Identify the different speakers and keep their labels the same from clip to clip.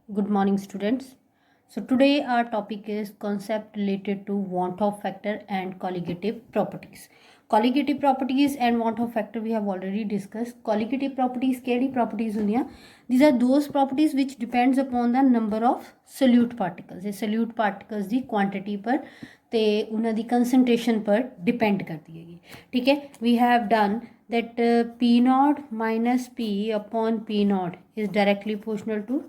Speaker 1: Good morning, students. So today our topic is concept related to want of factor and colligative properties. Colligative properties and want of factor we have already discussed. Colligative properties kehdi properties hundiyan? These are those properties which depends upon the number of solute particles. ये solute particles ਦੀ quantity पर ਤੇ ਉਹਨਾਂ ਦੀ concentration पर depend करती है. ठीक है, we have done that P naught minus P upon P naught is directly proportional to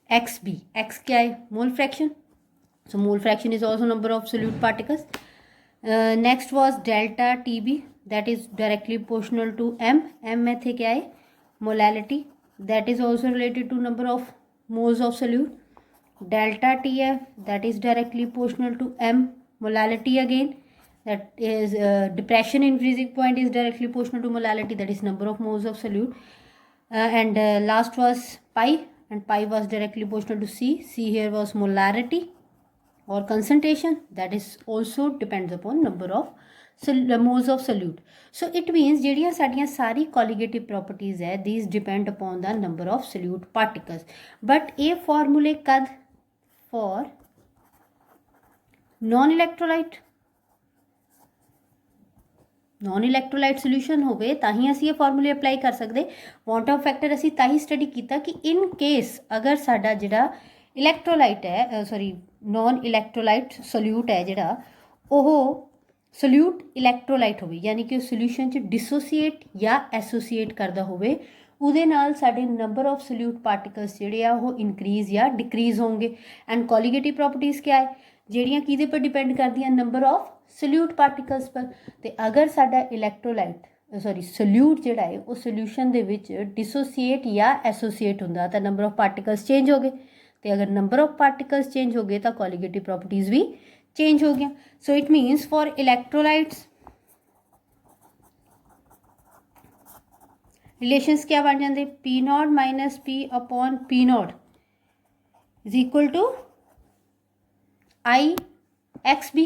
Speaker 1: XB. X क्या है? Mole fraction. So mole fraction is also number of solute particles. Next was delta TB, that is directly proportional to M. M में थे क्या है? Molality, that is also related to number of moles of solute. Delta TF, that is directly proportional to M. Molality again, that is depression in freezing point is directly proportional to molality, that is number of moles of solute. And last was pi, and pi was directly proportional to C. C here was molarity or concentration, that is also depends upon number of moles of solute. So it means ਜਿਹੜੀਆਂ ਸਾਡੀਆਂ ਸਾਰੀ colligative properties ਹੈ, these depend upon the number of solute particles. But ਇਹ formulae ਕਦ? For non-electrolyte. Non electrolyte solution होवे ताही असी ये फॉर्मूले अप्लाई कर सकते. वॉन्ट ऑफ फैक्टर असी ताही स्टडी किया कि इन केस अगर साडा जिहड़ा इलैक्ट्रोलाइट है सॉरी नॉन इलैक्ट्रोलाइट सोल्यूट है जिहड़ा ओह सोल्यूट इलैक्ट्रोलाइट होवे यानी कि सोल्यूशन च डिसोसीएट या एसोसीएट करदा होवे ਉਹਦੇ ਨਾਲ ਸਾਡੇ नंबर ऑफ सोल्यूट पार्टिकल्स ਜਿਹੜੇ ਆ ਉਹ इंक्रीज या डिक्रीज होंगे. एंड कॉलीगेटिव प्रॉपर्टीज़ क्या है ਜਿਹੜੀਆਂ ਕਿਹਦੇ पर डिपेंड करदियां नंबर ऑफ सोल्यूट पार्टिकल्स पर. तो अगर साडा इलैक्ट्रोलाइट सॉरी सोल्यूट जिहड़ा है वो सोल्यूशन दे विच डिसोसीएट या एसोसीएट हुंदा तो नंबर ऑफ पार्टिकल्स चेंज हो गए. तो अगर नंबर ऑफ पार्टिकल्स चेंज हो गए तो कॉलीगेटिव प्रॉपर्टीज़ भी चेंज हो गया. So it means for electrolytes relations क्या बन जाते? P naught minus P upon P naught is equal to I X B.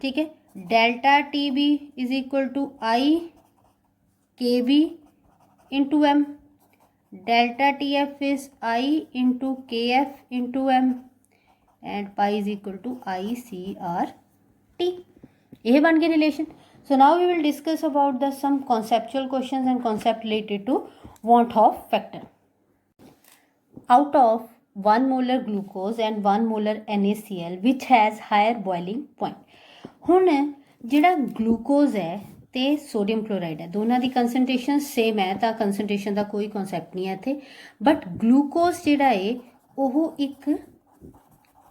Speaker 1: ठीक है, delta T B is equal to I K B into M. Delta T F is I into K F into M and pi is equal to I C R T. यह बन गए relation. So now we will discuss about the some conceptual questions and concept related to want of factor. Out of 1 molar glucose and 1 molar NaCl which has higher boiling point. ਹੁਣ ਜਿਹੜਾ glucose ਹੈ ਤੇ sodium chloride ਹੈ ਦੋਨਾਂ ਦੀ ਕੰਸਨਟ੍ਰੇਸ਼ਨ same ਹੈ ਤਾਂ ਕੰਸਨਟ੍ਰੇਸ਼ਨ ਦਾ ਕੋਈ concept ਨਹੀਂ ਹੈ ਇੱਥੇ. ਬਟ ਗਲੂਕੋਜ਼ ਜਿਹੜਾ ਹੈ ਉਹ ਇੱਕ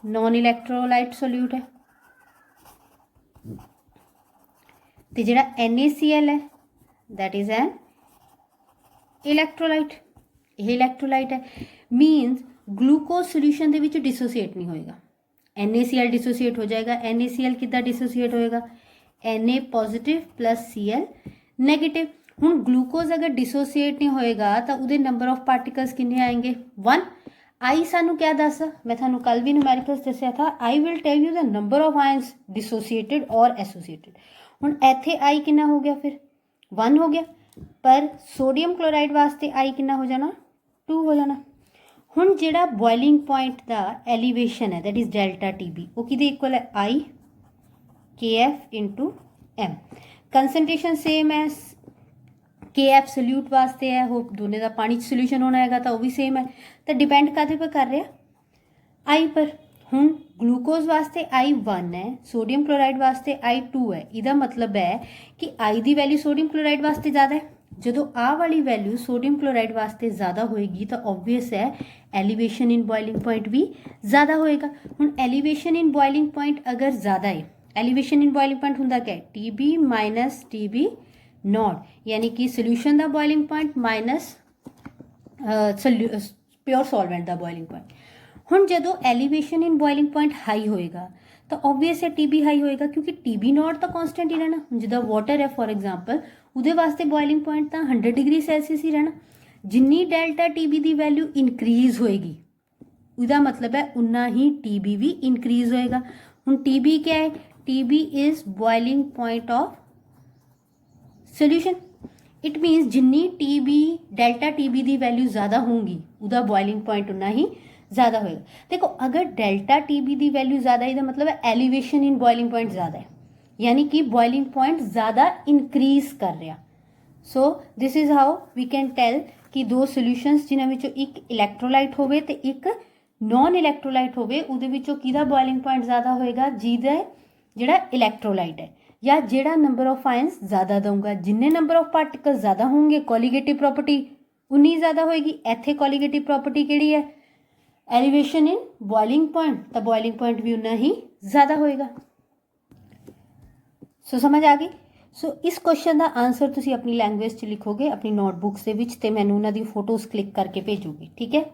Speaker 1: ਨॉन ਇਲੈਕਟ੍ਰੋਲਾਈਟ ਸੋਲਿਊਟ ਹੈ ਤੇ ਜਿਹੜਾ NaCl ਹੈ दैट इज़ एन इलैक्ट्रोलाइट. ਇਹ ਇਲੈਕਟ੍ਰੋਲਾਈਟ ਹੈ मीनस ग्लूकोज सोल्यूशन ਦੇ ਵਿੱਚ डिसोसीएट नहीं होएगा. NaCl डिसोसीएट हो जाएगा. NaCl कितना डिसोसीएट होएगा? Na positive plus Cl negative. ਹੁਣ ग्लूकोज अगर डिसोसीएट नहीं होएगा तो ਉਹਦੇ नंबर ऑफ पार्टिकल्स कितने आएंगे? 1. आई सानू क्या दस मैं थानू कल भी न्यूमेरिकल्स दसिया था. I will tell you the number of ions dissociated और एसोसीएटेड. ਹੁਣ ਇੱਥੇ आई कितना हो गया? फिर 1 हो गया. पर सोडियम क्लोराइड वास्ते आई कितना हो जाना? 2 हो जाना. ਹੁਣ ਜਿਹੜਾ ਬੋਇਲਿੰਗ ਪੁਆਇੰਟ ਦਾ ਐਲੀਵੇਸ਼ਨ ਹੈ दैट इज़ डेल्टा TB ਉਹ ਕਿਹਦੇ ਇਕੁਅਲ ਹੈ? आई KF into M. Concentration same है. KF सोल्यूट वास्ते है होप दोनों का पानी सोल्यूशन होना है तो वह भी सेम है. तो डिपेंड कादे पर कर रहा? आई पर. ਹੁਣ ग्लूकोज वास्ते आई 1 है सोडियम क्लोराइड वास्ते आई 2 है. ਇਹਦਾ मतलब है कि आई की वैल्यू सोडियम क्लोराइड वास्ते ज़्यादा है. ਜਦੋਂ ਆਹ वाली वैल्यू सोडियम क्लोराइड वास्ते ज़्यादा होएगी तो ऑब्वियस है एलिवेशन इन बॉइलिंग पॉइंट भी ज़्यादा होएगा. ਹੁਣ एलिवेशन इन बॉइलिंग पॉइंट अगर ज़्यादा है एलिवेशन इन बॉइलिंग पॉइंट होंगे क्या है? TB माइनस TB नॉट यानी कि सोल्यूशन का boiling point minus pure solvent का बॉइलिंग पॉइंट. ਹੁਣ ਜਦੋਂ elevation in boiling point high होएगा तो ऑब्वियस है TB हाई होएगा क्योंकि TB नॉट तो कॉन्सटेंट ही रहना. जिदा वाटर है फॉर एग्जाम्पल ਉਹਦੇ ਵਾਸਤੇ ਬੋਇਲਿੰਗ ਪੁਆਇੰਟ ਤਾਂ 100 ਡਿਗਰੀ ਸੈਲਸੀਅਸ ਹੀ ਰਹਿਣਾ. ਜਿੰਨੀ ਡੈਲਟਾ TB ਦੀ ਵੈਲਿਊ ਇਨਕਰੀਜ਼ ਹੋਏਗੀ ਉਹਦਾ ਮਤਲਬ ਹੈ ਉਨਾ ਹੀ TB ਵੀ ਇਨਕਰੀਜ਼ ਹੋਏਗਾ. ਹੁਣ TB क्या है? TB is boiling point of solution. It मीनस जिन्नी TB डेल्टा TB की वैल्यू ज़्यादा होंगी ਉਹਦਾ बॉइलिंग पॉइंट उन्ना ही ज़्यादा होएगा। देखो अगर डेल्टा टीबी की वैल्यू ज़्यादा है, मतलब है एलिवेशन इन बॉइलिंग पॉइंट ज़्यादा है, यानी कि बॉइलिंग पॉइंट ज़्यादा इंक्रीज कर रहा। So this is how we can tell कि दो सोल्यूशनस जिन्हां विचों एक इलैक्ट्रोलाइट होवे ते एक नॉन इलैक्ट्रोलाइट होवे, उहदे विचों किहदा बॉइलिंग पॉइंट ज़्यादा होएगा, जिहदा जिहड़ा इलैक्ट्रोलाइट है, या जिहड़ा नंबर ऑफ आयंस ज़्यादा दूंगा। जिन्ने नंबर ऑफ पार्टिकल ज़्यादा होंगे कॉलीगेटिव प्रॉपर्टी उन्नी ज़्यादा होएगी। इत्थे कॉलीगेटिव प्रॉपर्टी किहड़ी है, एलिवेशन इन बॉइलिंग पॉइंट, तो बॉइलिंग पॉइंट भी उन्ना ही ज़्यादा होएगा। सो समझ आ गई। सो इस क्वेश्चन का आंसर तुसी अपनी लैंग्वेज च लिखोगे अपनी नोटबुक्स दे विच, ते मैनूं उन्हां दी फोटोज़ क्लिक करके भेजोगे, ठीक है।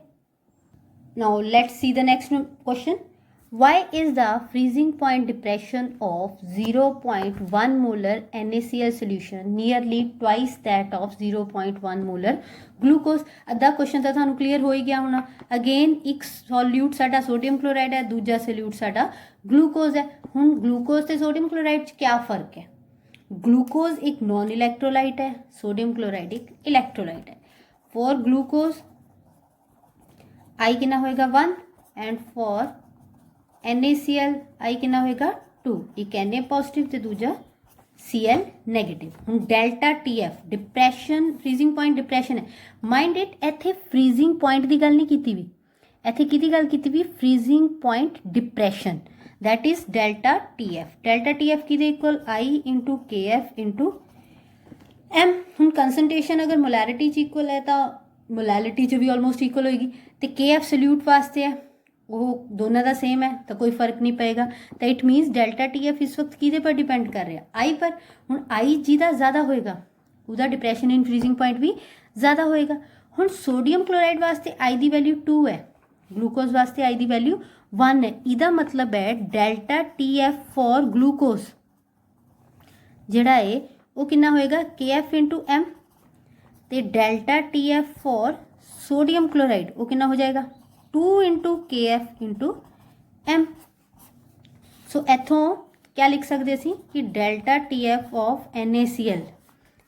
Speaker 1: Now let's see the next question. Why is the freezing point depression of 0.1 molar NaCl solution nearly twice that of 0.1 molar glucose? अद्धा क्वेश्चन तो थानू क्लीयर हो ही गया होना। अगेन एक सॉल्यूट साडा सोडियम क्लोराइड है, दूजा सॉल्यूट साडा ग्लूकोज है। हुण ग्लूकोज ते सोडियम क्लोराइड च क्या फर्क है? ग्लूकोज एक नॉन इलैक्ट्रोलाइट है, सोडियम क्लोराइड एक इलैक्ट्रोलाइट है। फॉर ग्लूकोज आई कितना होएगा 1 एंड फॉर NaCl आई कितना होएगा 2, एक Na पॉजिटिव ते दूजा Cl नेगेटिव। हुण delta TF depression freezing point depression है। माइंड इट इत्थे फ्रीजिंग पॉइंट की गल नहीं कीती भी, इत्थे किहदी गल कीती भी, freezing point depression, that is delta TF। Delta TF किहदे equal I into KF into M। हुण कंसनट्रेशन अगर मोलैरिटी च इक्वल है तो मोलैलिटी च भी ऑलमोस्ट इक्वल होएगी, तो KF सल्यूट वास्ते है वो दोनों का सेम है तो कोई फर्क नहीं पेगा। तो इट मीनस डेल्टा TF इस वक्त किहदे पर डिपेंड कर रहा, आई पर। हुण आई जिहदा ज़्यादा होएगा उहदा डिप्रैशन इन फ्रीजिंग पॉइंट भी ज़्यादा होएगा। हुण सोडियम क्लोराइड वास्ते आई दी वैल्यू 2 है, ग्लूकोज वास्ते आई दी वैल्यू 1 है। इहदा मतलब है डेल्टा TF फॉर ग्लूकोज जिहड़ा है वो कितना होएगा KF इंटू M, तो delta TF for sodium chloride वो कितना हो जाएगा 2 into KF into M। So इथों क्या लिख सकते असी कि delta TF of NaCl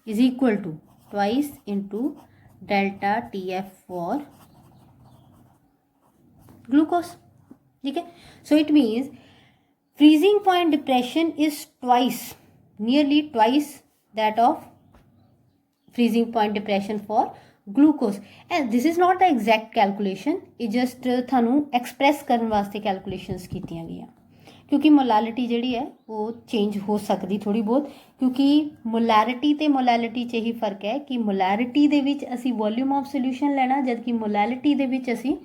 Speaker 1: is equal to twice into delta TF for glucose, ठीक है। So it means freezing point depression is twice, nearly twice that of freezing point depression for glucose, and this is not the exact calculation, it just थानू express करने वास्ते calculations कीतियां गई, क्योंकि molality जिहड़ी है वो चेंज हो सकती थोड़ी बहुत, क्योंकि मोलैरिटी ते मोलैलिटी च ही फर्क है कि मोलैरिटी दे विच असी वॉल्यूम ऑफ सोल्यूशन लेना, जबकि मोलैलिटी दे विच असी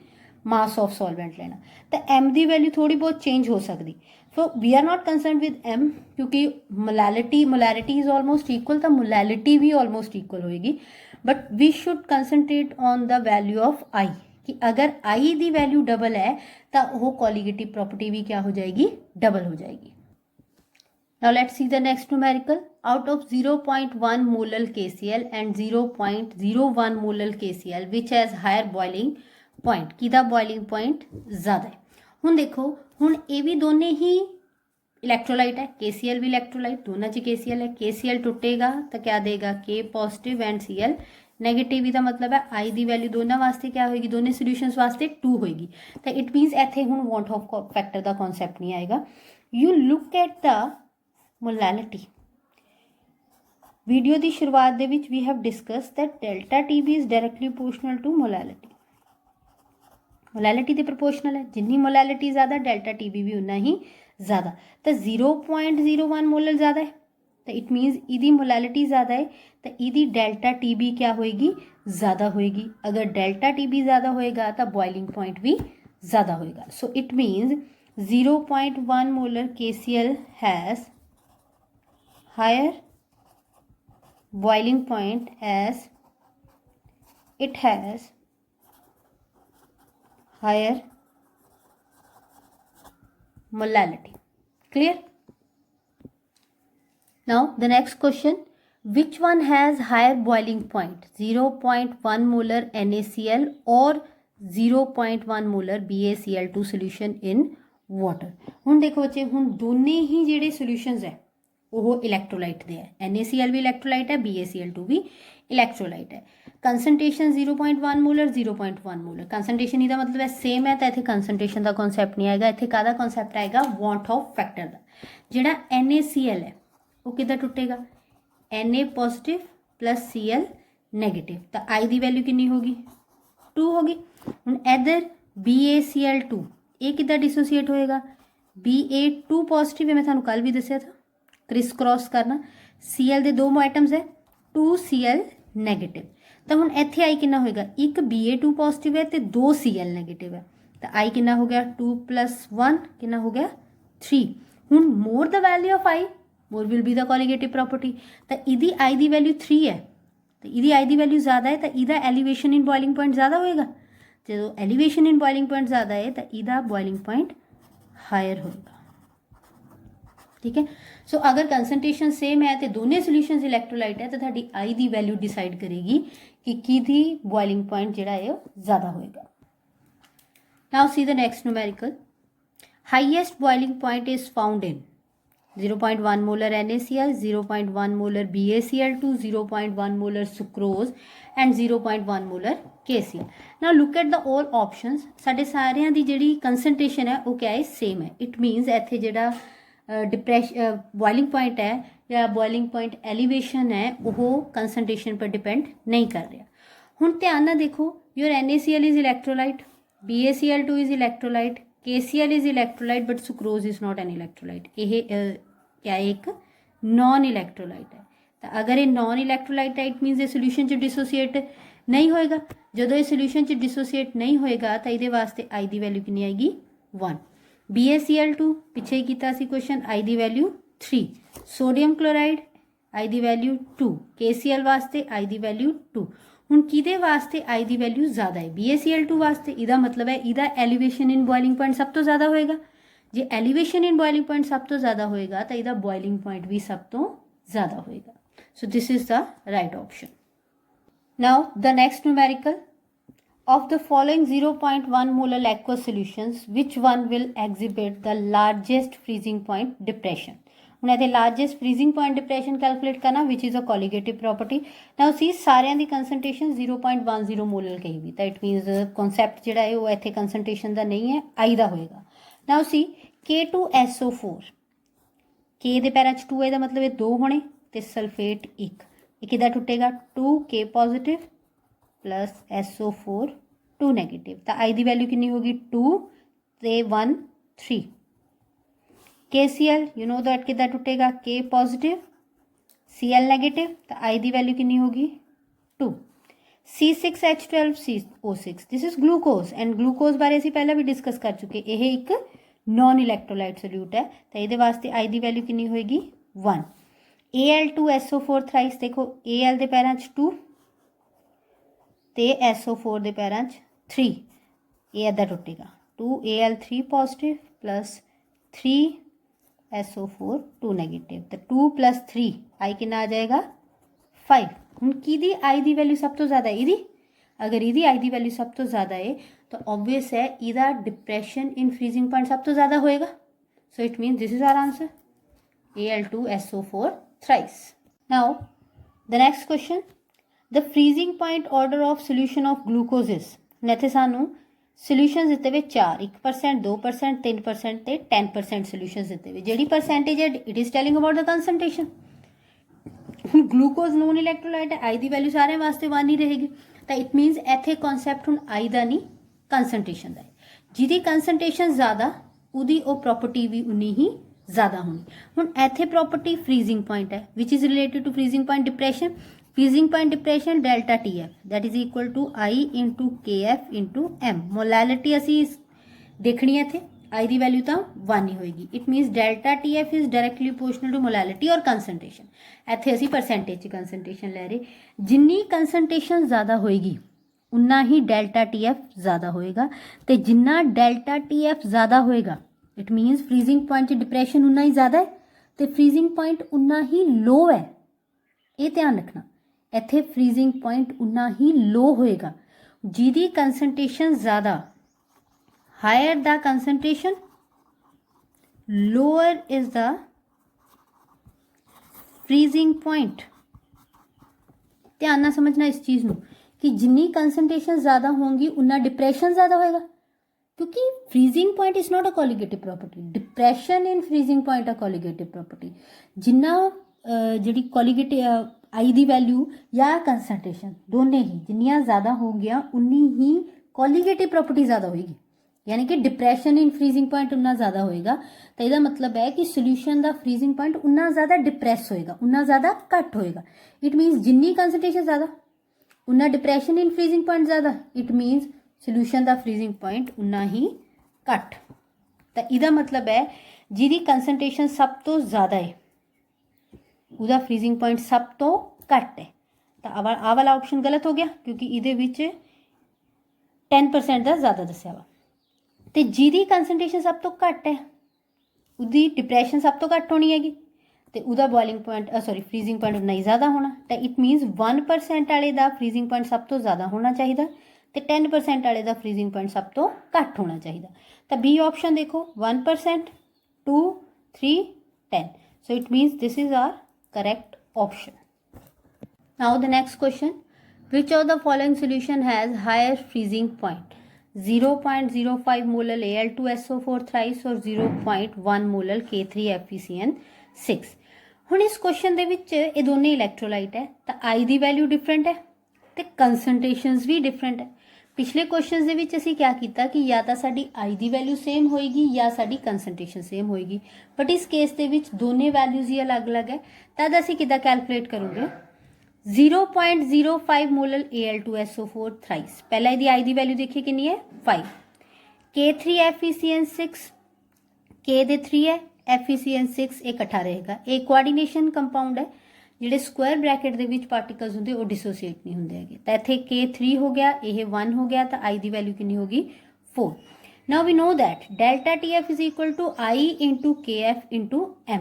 Speaker 1: मास ऑफ सॉल्वेंट लेना। तो M की वैल्यू थोड़ी बहुत चेंज हो सकती। So we are not concern with M, क्योंकि मोलैरिटी इज ऑलमोस्ट इक्वल, तो मोलैलिटी भी ऑलमोस्ट इक्वल होएगी। But we should concentrate on the value of I, कि अगर I की वैल्यू डबल है तो वो कॉलीगेटिव प्रॉपर्टी भी क्या हो जाएगी, डबल हो जाएगी। Now let's see the next numerical. Out of 0.1 molar KCl and 0.01 molar KCl which has higher boiling point, किदा boiling point ज़्यादा है। हुण देखो, हुण ये भी दोने ही इलैक्ट्रोलाइट है, KCl भी इलैक्ट्रोलाइट, दोनों च KCl है। KCl टुटेगा तो क्या देगा, K positive and Cl negative. इसका मतलब है I की वैल्यू दोनों वास्ते क्या होगी, दोनों सोल्यूशंस वास्ते 2 होएगी। तो इट मीनस इत्थे हुण वॉन्ट ऑफ फैक्टर का कॉन्सैप्ट नहीं आएगा। You look at the molality. Video की शुरुआत दे विच we have discuss that delta TB is directly proportional to molality. Molality तो प्रोपोर्शनल है, जिन्नी मोलैलिटी ज़्यादा डेल्टा TB भी उतना ही ज़्यादा। तो 0.01 मोलर ज़्यादा है, तो इट मीनस इदी मोलैलिटी ज़्यादा है, तो इदी डेल्टा TB क्या होएगी, ज़्यादा होएगी। अगर डेल्टा TB ज़्यादा होएगा तो बॉइलिंग पॉइंट भी ज़्यादा होएगा। So it means 0.1 molar KCl has higher boiling point as it has higher molality. Clear? Now the next question, which one has higher boiling point, 0.1 molar NaCl or 0.1 molar BaCl2 solution in water? हुण देखो बच्चे, हुण दोने ही जिहड़े solutions है वो electrolyte दे है। NaCl भी इलैक्ट्रोलाइट है, BaCl2 भी इलैक्ट्रोलाइट है। कंसनट्रेशन 0.1 मोलर 0.1 मोलर, कंसनट्रेशन ਇਹਦਾ मतलब है सेम है, तो इतने कंसनट्रेशन का कॉन्सैप्ट नहीं आएगा, इतने काहदा कॉन्सैप्ट आएगा वॉन्ट ऑफ फैक्टर का। जिहड़ा NaCl है वो किद्दां टुटेगा, Na positive plus Cl negative, तो आई की वैल्यू कितनी होगी 2 होगी। हुण इधर BaCl2 ये किद्दां डिसोसीएट होएगा, Ba2 पॉजिटिव है, मैं तुहानूं कल भी दस्सिया था, क्रिस क्रॉस करना, Cl के 2 आइटम्स है 2Cl नैगेटिव, तो हुण इत्थे आई कितना होएगा, एक Ba2 पॉजिटिव है तो 2 Cl नैगेटिव है, तो आई कितना हो गया 2 + 1 कितना हो गया 3। हुण more the value of I more will be the colligative property, तो इहदी आई की वैल्यू 3 है, तो इहदी आई की वैल्यू ज़्यादा है, तो इहदा एलिवेशन इन बॉइलिंग पॉइंट ज़्यादा होएगा, जो एलिवेशन इन बॉइलिंग पॉइंट ज़्यादा है तो इहदा बॉइलिंग पॉइंट हायर होएगा। ठीक है, सो अगर कंसनट्रेशन सेम है तो दोनों सोल्यूशन इलैक्ट्रोलाइट है, तो थोड़ी आई की वैल्यू डिसाइड करेगी कि किहदी बॉइलिंग पॉइंट जिहड़ा है ज़्यादा होएगा। Now see the next numerical, highest boiling point is found in 0.1 molar NaCl, 0.1 molar BaCl2, 0.1 molar sucrose and 0.1 molar KCl। Now look at the all options, साडे सारियां दी जिहड़ी कंसनट्रेशन है वो क्या है सेम है, इट मीनस इत्थे जिहड़ा बॉइलिंग पॉइंट है या बॉइलिंग पॉइंट एलिवेशन है वो कंसनट्रेशन पर डिपेंड नहीं कर रहा। हुण ध्यान नाल देखो, your NaCl is electrolyte, BaCl2 is electrolyte, KCl is electrolyte but sucrose is not an electrolyte, ये क्या एक नॉन इलैक्ट्रोलाइट है, तो अगर ये नॉन इलैक्ट्रोलाइट है इट मीनस ये सोल्यूशन च डिसोसीएट नहीं होएगा, जो ये सोल्यूशन च डिसोसीएट नहीं होएगा तो ये वास्ते आई की वैल्यू कितनी आएगी 1। BaCl2 पिछे ही कीता सी क्वेश्चन, आई की वैल्यू 3, सोडियम क्लोराइड आई की वैल्यू 2, KCl वास्ते आई की वैल्यू 2। हुण किहदे वास्ते आई की वैल्यू ज़्यादा है, BaCl2 वास्ते, इहदा मतलब है इहदा एलिवेशन इन बॉइलिंग पॉइंट सब तो ज़्यादा होएगा, जे एलिवेशन इन बॉइलिंग पॉइंट सब तो ज़्यादा होएगा तो इहदा बॉइलिंग पॉइंट भी सब तो ज़्यादा होएगा। So this is the right option. Now the next numerical, of the following 0.1 molar aqueous solutions which one will exhibit the largest freezing point depression। ਹੁਣ ਇਹਦੇ largest freezing point depression calculate ਕਰਨਾ ਵਿਚ is a ਕੋਲੀਗੇਟਿਵ property. ਨਾਓ ਸੀ ਸਾਰਿਆਂ ਦੀ ਕੰਸਨਟ੍ਰੇਸ਼ਨ 0.10 molar ਕਹੀ ਵੀ, ਤਾਂ it means concept ਜਿਹੜਾ ਹੈ ਉਹ ਇੱਥੇ ਕੰਸਨਟ੍ਰੇਸ਼ਨ ਦਾ ਨਹੀਂ ਹੈ, ਆਈ ਦਾ ਹੋਏਗਾ। ਨਾਓ ਸੀ K2SO4, K ਦੇ ਪੈਰਾਂ 'ਚ 2 ਇਹਦਾ ਮਤਲਬ ਇਹ 2 ਹੋਣੇ ਤੇ ਸਲਫੇਟ 1, ਇਹ ਕਿੱਦਾਂ ਟੁੱਟੇਗਾ 2K positive plus SO4 2 negative, तो आई की वैल्यू कितनी होगी 2 ते 1 3। KCl यू नो दैट कितना टुटेगा K पॉजिटिव Cl नेगेटिव, तो आई की वैल्यू कितनी होगी 2। C6H12CO6 this is glucose, and glucose बारे असीं पहले भी डिस्कस कर चुके, यह एक नॉन इलैक्ट्रोलाइट सोल्यूट है, तो ये वास्ते आई की वैल्यू कितनी होएगी 1। Al2SO4 थ्राइस, देखो Al के पैरों 2 ਤੇ SO4 ਦੇ ਪੈਰਾਂ 'ਚ 3, ਇਹ ਇੱਦਾਂ ਟੁੱਟੇਗਾ 2Al3 positive plus 3SO4 2 negative, तो 2 + 3 आई कितना आ जाएगा 5। ਹੁਣ ਕਿਹਦੀ आई ਦੀ ਵੈल्यू सब तो ज़्यादा ਇਹਦੀ, अगर ਇਹਦੀ आई ਦੀ वैल्यू सब तो ज़्यादा है तो ऑब्वियस है ਇਹਦਾ डिप्रेशन इन फ्रीजिंग पॉइंट सब तो ज़्यादा होएगा, so it means this is our answer Al2SO4 thrice। Now the next question, the freezing point order of solution of glucose is, इतने सानू सोल्यूशन दिते हुए 4 1%, 2%, 3% ते 10% सोल्यूशन दिते हुए, जी परसेंटेज है it is telling about the concentration. Glucose non electrolyte है, आई की वैल्यू सारे वास्ते 1 ही रहेगी, तो इट मीनस इत्थे कॉन्सैप्ट हुण आई का नहीं कंसनट्रेशन का है, जिहदी कंसनट्रेशन ज़्यादा उहदी वो प्रॉपर्टी भी उन्नी ही ज़्यादा होनी। हुण इत्थे प्रॉपर्टी फ्रीजिंग पॉइंट है which is related to freezing point depression, freezing point depression delta TF that is equal to I into KF into M। Molality असी देखनी है, इत्थे आई की वैल्यू तो 1 ही होएगी, it means delta TF is directly proportional to molality और concentration. इत्थे असी परसेंटेज कंसनट्रेशन लै रहे, जिन्नी कंसनट्रेशन ज़्यादा होएगी उन्ना ही डेल्टा TF ज़्यादा होएगा, तो जिन्ना डेल्टा TF ज़्यादा होएगा it means freezing point depression उन्ना ही ज़्यादा है, तो फ्रीजिंग पॉइंट उन्ना ही लो है, ये ध्यान रखना। इत्थे फ्रीजिंग पॉइंट उन्ना ही लो होएगा, जिहदी कंसनट्रेशन ज़्यादा, higher the concentration lower is the freezing point. ध्यान नाल समझना इस चीज़ नूं कि जिन्नी कंसनट्रेशन ज़्यादा होंगी उन्ना डिप्रैशन ज़्यादा होएगा, क्योंकि freezing point is not a colligative property, depression in freezing point a colligative property. जिन्ना जिहड़ी कोलीगेटिव आई दी वैल्यू या कंसनट्रेशन दोने ही जिन्नियां ज़्यादा हो गया उन्नी ही कोलीगेटिव प्रॉपर्टी ज़्यादा होएगी, यानी कि डिप्रैशन इन फ्रीजिंग पॉइंट उन्ना ज़्यादा होएगा। तो इसका मतलब है कि सोल्यूशन का फ्रीजिंग पॉइंट उन्ना ज़्यादा डिप्रैस होएगा, उन्ना ज़्यादा घट होएगा। इट मीनस जिन्नी कंसनट्रेशन ज़्यादा उन्ना डिप्रैशन इन फ्रीजिंग पॉइंट ज़्यादा, इट मीनस सोल्यूशन का फ्रीजिंग पॉइंट उन्ना ही घट। तो इसका मतलब है जिहदी कंसनट्रेशन सब तो ज़्यादा है उसका फ्रीजिंग पॉइंट सब तो घट है। तो आ वाला ऑप्शन गलत हो गया, क्योंकि ये 10% का ज़्यादा दस्या वा। तो जिहदी कंसनट्रेशन सब तो घट है उसकी डिप्रैशन सब तो घट होनी हैगी, तो उसका बॉइलिंग पॉइंट फ्रीजिंग पॉइंट उन्ना ही ज़्यादा होना। तो इट मीनस 1% वाले का फ्रीजिंग पॉइंट सब तो ज़्यादा होना चाहिए, तो 10% वाले का फ्रीजिंग पॉइंट सब तो घट होना चाहिए। तो बी ऑप्शन देखो 1%, 2, 3, 10। So it means this is our correct option. Now the next question, which of the following solution has higher freezing point? 0.05 molar Al2SO4 thrice और 0.1 मोलर K3FeCN6। हुण इस क्वेश्चन दे विच ये दोनों इलैक्ट्रोलाइट है, तो आई दी वैल्यू डिफरेंट है तो कंसनट्रेशनस भी डिफरेंट है। पिछले क्वेश्चन दे विच असीं क्या किया कि या तो साडी आई दी वैल्यू सेम होएगी या साडी कंसनट्रेशन सेम होएगी, बट इस केस दे विच दोनों वैल्यूज ही अलग अलग है। तद असीं किद्दां कैलकुलेट करोगे? 0.05 मोलर Al2SO4 थ्राइस, पहला यदि आई दी वैल्यू देखिए कितनी है 5, K3FeCN6 K दे 3 है, FeCN6 इकट्ठा रहेगा। एक कोआर्डिनेशन कंपाउंड है, जिहड़े स्क्वायर ब्रैकेट दे विच पार्टिकल्स होंदे वो डिसोसीएट नहीं होंदे हैगे। तो इत्थे K3 हो गया, यह 1 हो गया, तो आई दी वैल्यू कितनी होगी 4। Now we know that delta TF is equal to I into KF into M।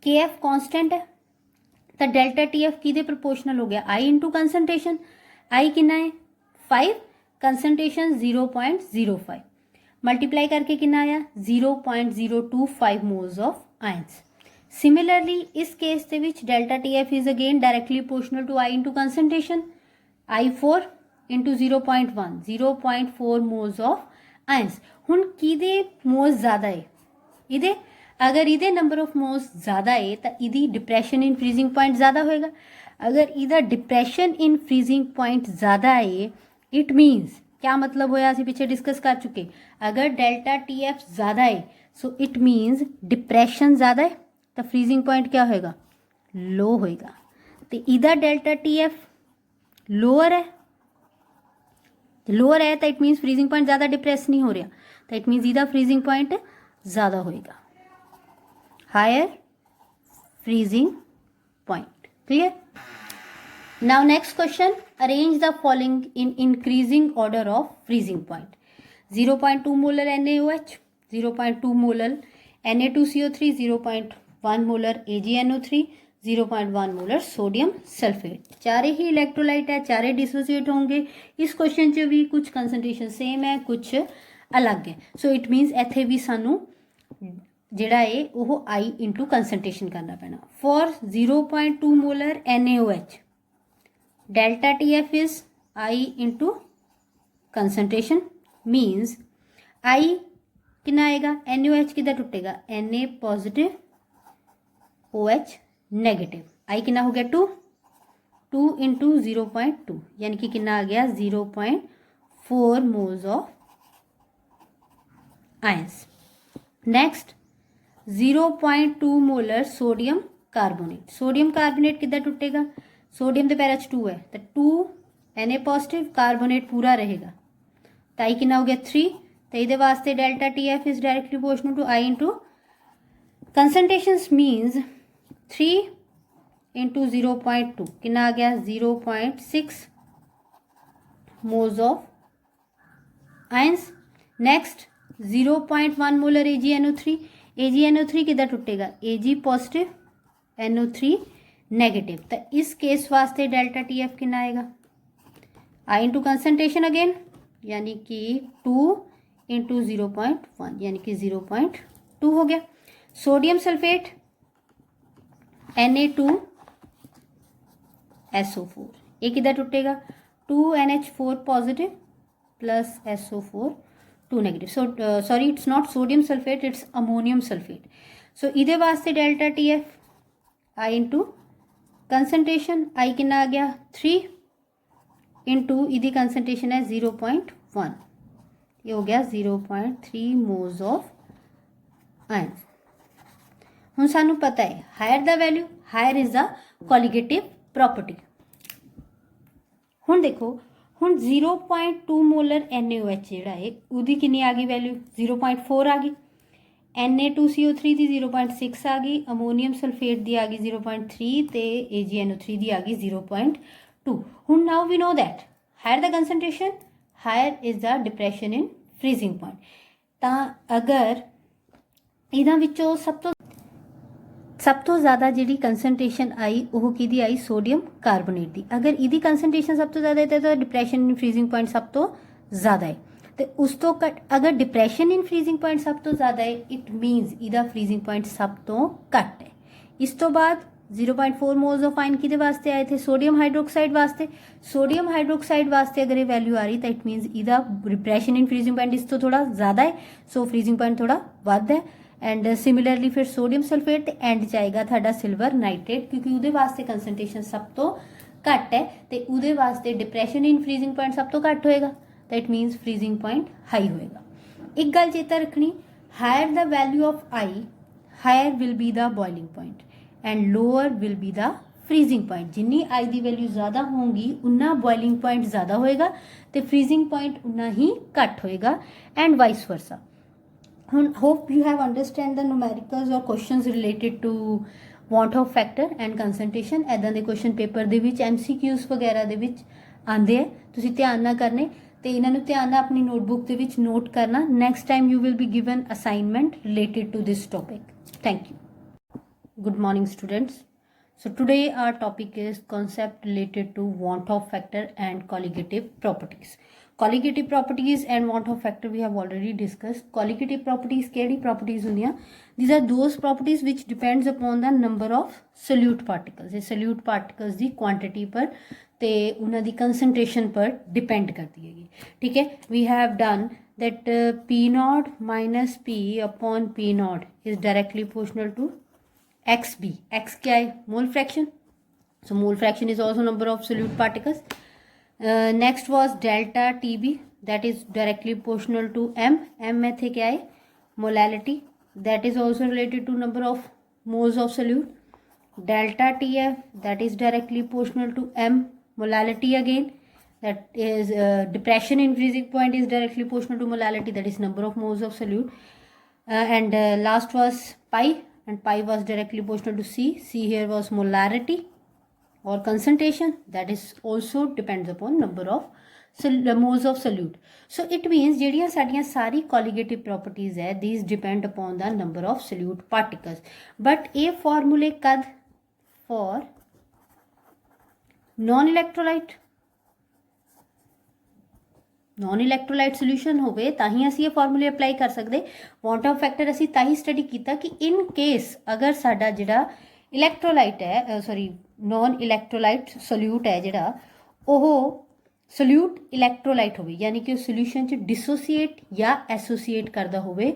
Speaker 1: KF constant है तो डेल्टा TF किदे प्रोपोर्शनल हो गया? I into concentration. I कितना है 5, कंसनट्रेशन 0.05, मल्टीप्लाई करके कितना आया 0.025 मोल्स ऑफ आयंस। सिमिलरली इस केस के विच delta TF is again directly proportional to I into concentration. I4 into 0.1 0.4 moles of ions. हुण किदे मोल्स ज़्यादा है? इदे अगर इदे नंबर ऑफ मोल्स ज़्यादा है तो इदी डिप्रैशन इन फ्रीजिंग पॉइंट ज़्यादा होएगा। अगर इदा डिप्रैशन इन फ्रीजिंग पॉइंट ज़्यादा है इट मीन्स क्या मतलब होया असीं पिछे डिस्कस कर चुके, अगर डेल्टा TF ज़्यादा है सो इट मीन्स डिप्रैशन ज़्यादा है तो फ्रीजिंग पॉइंट क्या होएगा? लो होएगा। तो इदा डेल्टा TF लोअर है तो इट मीन्स फ्रीजिंग पॉइंट ज़्यादा डिप्रेस नहीं हो रहा, तो इट मीन्स इदा फ्रीजिंग पॉइंट ज़्यादा होएगा, higher freezing point. Clear? Now next question, arrange the following in increasing order of freezing point. 0.2 molar NaOH, 0.2 molar Na2CO3, 0.1 molar AgNO3, 0.1 molar sodium sulphate. चारे ही electrolyte है, चारे डिसोसिएट होंगे। इस question च भी कुछ कंसनट्रेशन सेम है, कुछ अलग है। सो इट मीनस इत्थे भी सानू जिहड़ा है वो I इंटू कंसनट्रेशन करना पैना। For 0.2 molar NaOH delta TF is I into concentration, means I कितना आएगा NaOH कितना टूटेगा Na positive OH negative. I कितना हो गया 2 इंटू 0.2 यानी कि कितना आ गया 0.4 moles of ions. Next 0.2 molar sodium carbonate. Sodium carbonate कितना टूटेगा? सोडियम के पैरा 2 है तो 2 Na पॉजिटिव, कार्बोनेट पूरा रहेगा तो I कितना हो गया 3। तो ये वास्ते delta TF is directly proportional to I into concentration, means 3 into 0.2 कितना आ गया 0.6 moles of ions. Next 0.1 molar AgNO3। AgNO3 कितना टूटेगा Ag पॉजिटिव NO3 नेगेटिव। तो इस केस वास्ते डेल्टा TF कितना आएगा I इंटू कंसनट्रेशन अगेन यानी कि 2 इंटू 0.1 यानी कि 0.2 हो गया। सोडियम सल्फेट Na2SO4 ये किधर टुटेगा 2NH4 positive plus SO4 2 negative. So sorry it's not sodium sulphate, it's ammonium sulphate. So इहदे वास्ते delta TF I into concentration I कितना आ गया 3 इंटू इहदी कंसनट्रेशन है 0.1. ये हो गया 0.3 मोल्स ऑफ आयन. हुण सानू पता है higher the value higher is the colligative property. हुण देखो हुण 0.2 मोलर NaOH जिहड़ा है उहदी कितनी आ गई वैल्यू 0.4 आ गई. Na2CO3 दी 0.6 आ गई. अमोनीयम सल्फेट दी आ गई 0.3 ते AgNO3 दी आ गई 0.2. हुण now we know that higher the concentration higher is the depression in freezing point. तां अगर इहदां विचों सब तो ज़्यादा जी कंसनट्रेशन आई वह कि आई सोडियम कार्बोनेट की. अगर इहदी कंसनट्रेशन सब तो ज़्यादा है तो डिप्रैशन इन फ्रीजिंग पॉइंट सब तो ज़्यादा है. तो उस तो घट अगर डिप्रैशन इन फ्रीजिंग पॉइंट सब तो ज़्यादा है इट मीनस इहदा फ्रीजिंग पॉइंट सब तो घट है. इस तो बाद 0.4 मोल्स ऑफ आयन किहदे वास्ते आए थे सोडियम हाइड्रोक्साइड वास्ते. सोडियम हाइड्रोक्साइड वास्ते अगर ये वैल्यू आ रही तो इट मीनस इहदा डिप्रैशन इन फ्रीजिंग पॉइंट इस तो थोड़ा ज़्यादा है. सो फ्रीजिंग पॉइंट थोड़ा वध है. एंड सिमिलरली फिर सोडियम सल्फेट एंड जाएगा थाडा सिल्वर नाइट्रेट क्योंकि उहदे वास्ते कंसनट्रेशन सब तो घट है तो उहदे वास्ते डिप्रैशन इन फ्रीजिंग पॉइंट सब तो घट होएगा तो it means freezing point high होएगा. एक गल चेता रखनी higher the value of I higher will be the boiling point and lower will be the freezing point. जिन्नी आई की वैल्यू ज़्यादा होगी उन्ना बॉइलिंग पॉइंट ज़्यादा होएगा तो फ्रीजिंग पॉइंट उन्ना ही घट होएगा and vice versa. Hope you have understand the numericals or questions related to want of factor and concentration. ऐदां दे क्वेश्चन पेपर दे विच MCQs वगैरह दे विच आंदे है. तुसीं ध्यान ना करने ते इन्हां नूं ध्यान नाल अपनी नोटबुक दे विच नोट करना. Next time you will be given assignment related to this topic. Thank you. Good morning students. So today our topic is concept related to want of factor and colligative properties. Colligative properties and want of factor we have already discussed. Colligative properties केड़ी properties होंदियां? These are those properties which depends upon the number of solute particles. ये solute particles दी quantity पर ते उन्हां दी concentration पर depend करती हैगी. ठीक है? We have done that P naught minus P upon P naught is directly proportional to XB. X क्या है? Mole fraction. So mole fraction is also number of solute particles. Next was delta TB that is directly proportional to M. M में थे क्या है molality that is also related to number of moles of solute. Delta TF that is directly proportional to M molality again that is depression in freezing point is directly proportional to molality that is number of moles of solute. And last was pi and pi was directly proportional to C. C here was molarity or concentration that is also depends upon number of moles of solute. So it means ਜਿਹੜੀਆਂ ਸਾਡੀਆਂ ਸਾਰੀ colligative properties ਹੈ these depend upon the number of solute particles. But ਇਹ formulae ਕਦ for non electrolyte solution ਹੋਵੇ ਤਾਂ ਹੀ ਅਸੀਂ ਇਹ formulae apply ਕਰ ਸਕਦੇ. want of factor ਅਸੀਂ ਤਾਂ ਹੀ study ਕੀਤਾ ਕਿ in case ਅਗਰ ਸਾਡਾ ਜਿਹੜਾ इलैक्ट्रोलाइट है सॉरी नॉन इलैक्ट्रोलाइट सल्यूट है जिहड़ा ओह सल्यूट इलैक्ट्रोलाइट होवे यानी कि सोल्यूशन च डिसोसीएट या एसोसीएट करदा होवे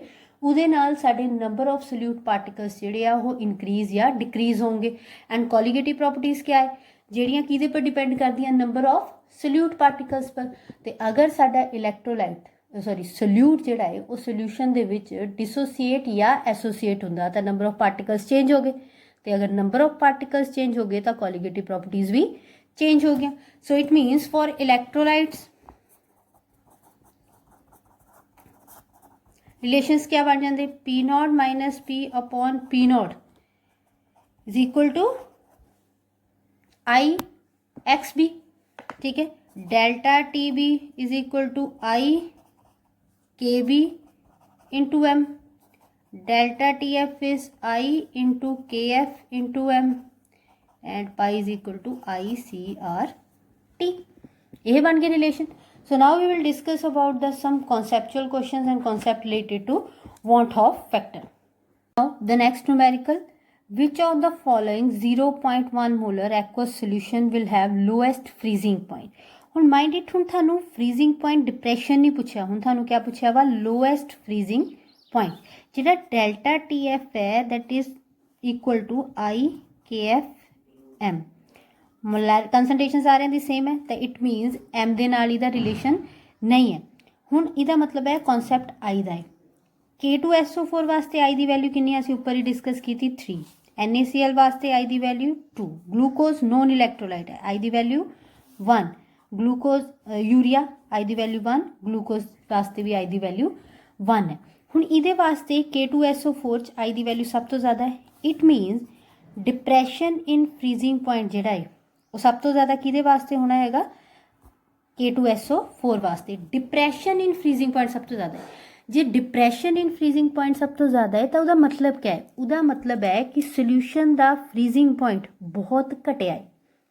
Speaker 1: उहदे नाल साडे नंबर ऑफ सल्यूट पार्टिकल्स जिहड़े आ ओह इनक्रीज या डिक्रीज होंगे. एंड कॉलीगेटिव प्रॉपर्टीज़ क्या है जिहड़ियां किहदे पर डिपेंड करदियां नंबर ऑफ सल्यूट पार्टिकल्स पर. ते अगर साडा इलैक्ट्रोलाइट सॉरी सल्यूट जिहड़ा है वो सोल्यूशन दे विच डिसोसीएट या एसोसीएट हुंदा तां नंबर ऑफ पार्टिकल्स चेंज हो गए. तो अगर नंबर ऑफ पार्टिकल्स चेंज हो गए तो कॉलीगेटिव प्रॉपर्टीज भी चेंज हो गया. So it means for electrolytes relations क्या बन जाते P naught minus P upon P naught is equal to I X B. ठीक है. Delta T B is equal to I K B into M. Delta TF is I into KF into M and pi is equal to ICRT. ये बन गए relation. So now we will discuss about the some conceptual questions and concept related to want of factor. Now the next numerical which of the following 0.1 molar aqueous solution will have lowest freezing point? ਹੁਣ mind it ਹੁਣ ਤੁਹਾਨੂੰ freezing point depression ਨਹੀਂ ਪੁੱਛਿਆ, ਹੁਣ ਤੁਹਾਨੂੰ ਕਿਆ ਪੁੱਛਿਆ ਵਾ ਲੋਐਸਟ ਫਰੀਜ਼ਿੰਗ ਪੁਆਇੰਟ, ਜਿਹੜਾ ਡੈਲਟਾ ਟੀ ਐਫ ਹੈ ਦੈਟ ਇਜ਼ ਇਕੁਅਲ ਟੂ आई के एफ एम। ਕੰਸਨਟ੍ਰੇਸ਼ਨ ਸਾਰਿਆਂ ਦੀ ਸੇਮ ਹੈ ਤਾਂ ਇਟ ਮੀਨਸ ਐਮ ਦੇ ਨਾਲ ਇਹਦਾ ਰਿਲੇਸ਼ਨ ਨਹੀਂ ਹੈ। ਹੁਣ ਇਹਦਾ ਮਤਲਬ ਹੈ ਕਨਸੈਪਟ आई ਦਾ ਹੈ। K2SO4 ਵਾਸਤੇ आई ਦੀ ਵੈਲਿਊ ਕਿੰਨੀ ਹੈ, ਅਸੀਂ ਉੱਪਰ ਹੀ ਡਿਸਕਸ ਕੀਤੀ 3। NaCl ਵਾਸਤੇ आई ਦੀ ਵੈਲਿਊ 2। ਗਲੂਕੋਜ਼ ਨੋਨ ਇਲੈਕਟ੍ਰੋਲਾਈਟ ਹੈ, आई ਦੀ ਵੈਲਿਊ 1। ਗਲੂਕੋਜ਼ ਯੂਰੀਆ आई ਦੀ ਵੈਲਿਊ 1। ਗਲੂਕੋਜ਼ ਵਾਸਤੇ ਵੀ आई ਦੀ ਵੈਲਿਊ 1 ਹੈ। ਹੁਣ ਇਹਦੇ ਵਾਸਤੇ K2SO4 'ਚ आई ਦੀ ਵੈਲਿਊ ਸਭ ਤੋਂ ਜ਼ਿਆਦਾ ਹੈ। It means depression in freezing point ਜਿਹੜਾ ਹੈ ਉਹ ਸਭ ਤੋਂ ਜ਼ਿਆਦਾ ਕਿਹਦੇ ਵਾਸਤੇ ਹੋਣਾ ਹੈਗਾ, K2SO4 ਵਾਸਤੇ। ਡਿਪਰੈਸ਼ਨ ਇਨ ਫਰੀਜ਼ਿੰਗ ਪੁਆਇੰਟ ਸਭ ਤੋਂ ਜ਼ਿਆਦਾ ਹੈ। ਜੇ ਡਿਪਰੈਸ਼ਨ ਇਨ ਫਰੀਜ਼ਿੰਗ ਪੁਆਇੰਟ ਸਭ ਤੋਂ ਜ਼ਿਆਦਾ ਹੈ ਤਾਂ ਉਹਦਾ ਮਤਲਬ ਕਿਆ ਹੈ, ਉਹਦਾ ਮਤਲਬ ਹੈ ਕਿ ਸੋਲਿਊਸ਼ਨ ਦਾ ਫਰੀਜ਼ਿੰਗ ਪੁਆਇੰਟ ਬਹੁਤ ਘਟਿਆ ਹੈ,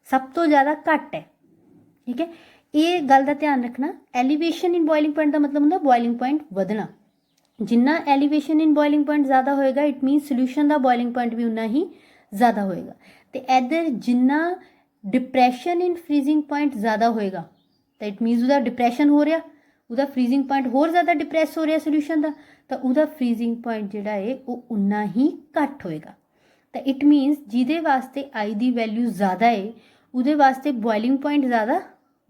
Speaker 1: ਸਭ ਤੋਂ ਜ਼ਿਆਦਾ ਘੱਟ ਹੈ। ਠੀਕ ਹੈ, ਇਹ ਗੱਲ ਦਾ ਧਿਆਨ ਰੱਖਣਾ। ਐਲੀਵੇਸ਼ਨ ਇਨ ਬੋਇਲਿੰਗ ਪੁਆਇੰਟ ਦਾ ਮਤਲਬ ਹੁੰਦਾ ਬੋਇਲਿੰਗ ਪੁਆਇੰਟ ਵਧਣਾ। ਜਿੰਨਾ ਐਲੀਵੇਸ਼ਨ ਇਨ ਬੋਇਲਿੰਗ ਪੁਆਇੰਟ ਜ਼ਿਆਦਾ ਹੋਏਗਾ ਇਟ ਮੀਨਸ ਸੋਲਿਊਸ਼ਨ ਦਾ ਬੋਇਲਿੰਗ ਪੁਆਇੰਟ ਵੀ ਉਨਾ ਹੀ ਜ਼ਿਆਦਾ ਹੋਏਗਾ। ਅਤੇ ਇੱਧਰ ਜਿੰਨਾ ਡਿਪਰੈਸ਼ਨ ਇਨ ਫਰੀਜ਼ਿੰਗ ਪੁਆਇੰਟ ਜ਼ਿਆਦਾ ਹੋਏਗਾ ਤਾਂ ਇਟ ਮੀਨਸ ਉਹਦਾ ਡਿਪਰੈਸ਼ਨ ਹੋ ਰਿਹਾ, ਉਹਦਾ ਫਰੀਜ਼ਿੰਗ ਪੁਆਇੰਟ ਹੋਰ ਜ਼ਿਆਦਾ ਡਿਪਰੈਸ ਹੋ ਰਿਹਾ ਸੋਲਿਊਸ਼ਨ ਦਾ, ਤਾਂ ਉਹਦਾ ਫਰੀਜ਼ਿੰਗ ਪੁਆਇੰਟ ਜਿਹੜਾ ਹੈ ਉਹ ਉਨਾ ਹੀ ਘੱਟ ਹੋਏਗਾ। ਤਾਂ ਇਟ ਮੀਨਸ ਜਿਹਦੇ ਵਾਸਤੇ आई ਦੀ ਵੈਲਿਊ ਜ਼ਿਆਦਾ ਹੈ ਉਹਦੇ ਵਾਸਤੇ ਬੋਇਲਿੰਗ ਪੁਆਇੰਟ ਜ਼ਿਆਦਾ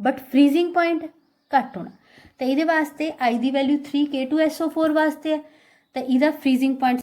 Speaker 1: ਬਟ ਫਰੀਜ਼ਿੰਗ ਪੁਆਇੰਟ ਘੱਟ ਹੋਣਾ। ਤਾਂ ਇਹਦੇ ਵਾਸਤੇ आई ਦੀ ਵੈਲਿਊ 3 K2SO4 ਵਾਸਤੇ ਹੈ ਤਾਂ ਇਹਦਾ ਫਰੀਜ਼ਿੰਗ ਪੁਆਇੰਟ